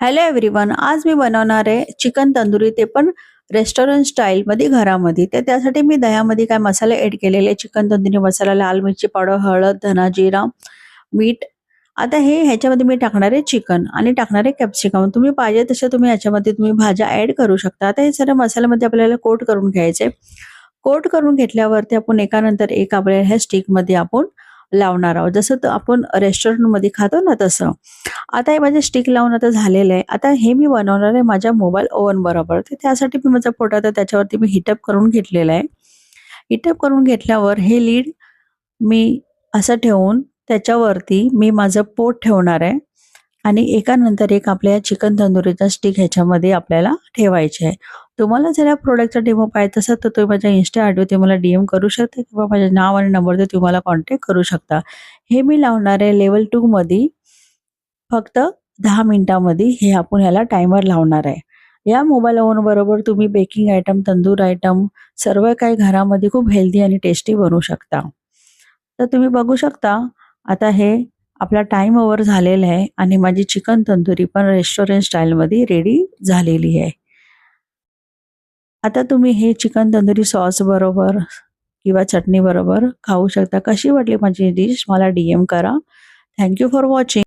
Hello everyone, आज मी बनवणार आहे चिकन तंदुरी, ते पण रेस्टॉरंट स्टाईलमध्ये घरामध्ये. त्यासाठी मी दह्यामध्ये काय मसाले ॲड केलेले: चिकन तंदुरी मसाला, लाल मिरची पावडर, हळद, धना, जिरा, मीठ. आता ह्याच्यामध्ये मी टाकणार आहे चिकन आणि टाकणार आहे कॅप्सिकम. तुम्ही पाहिजे तसे तुम्ही ह्याच्यामध्ये भाज्या ॲड करू शकता. आता हे सर्व मसाल्यामध्ये आपल्याला कोट करून घ्यायचे. कोट करून घेतल्यावरती आपण एकानंतर एक आपल्या ह्या स्टिकमध्ये आपण लावणार आहोत, जसं आपण रेस्टॉरंटमध्ये खातो ना तसं. आता हे माझे स्टिक लावून आता झालेलं आहे. आता हे मी बनवणार आहे माझ्या मोबाईल ओव्हन बरोबर. तर त्यासाठी मी माझा पोटा त्याच्यावरती मी हीटअप करून घेतलेला आहे. हीटअप करून घेतल्यावर हे लीड मी असं ठेवून त्याच्यावरती मी माझं पोट ठेवणार आहे आणि एकानंतर एक आपल्या चिकन तंदुरीचा स्टिक ह्याच्यामध्ये आपल्याला ठेवायचे आहे. तुम्हाला जर या प्रोडक्टचा डेमो पाहिजे असेल तर तुम्ही माझ्या इन्स्टा आयडी ते मला DM करू शकता किंवा माझे नाव आणि नंबरवर तुम्हाला कॉन्टॅक्ट करू शकता. हे मी लावणार आहे लेवल 2 मध्ये फक्त 10 मिनिटांमध्ये. हे आपण याला टायमर लावणार आहे. या मोबाईल ओव्हन बरोबर तुम्ही बेकिंग आयटम, तंदूर आयटम सर्व काही घरामध्ये खूप हेल्दी आणि टेस्टी बनवू शकता. तर तुम्ही बघू शकता आता हे आपला टाइम ओव्हर झालेला आहे आणि माझी चिकन तंदुरी पण रेस्टॉरंट स्टाईलमध्ये रेडी झालेली आहे. आता तुम्ही हे चिकन तंदुरी सॉस बरोबर किंवा चटणी बरोबर खाऊ शकता. कशी वाटली माझी डिश मला DM करा. Thank you for watching.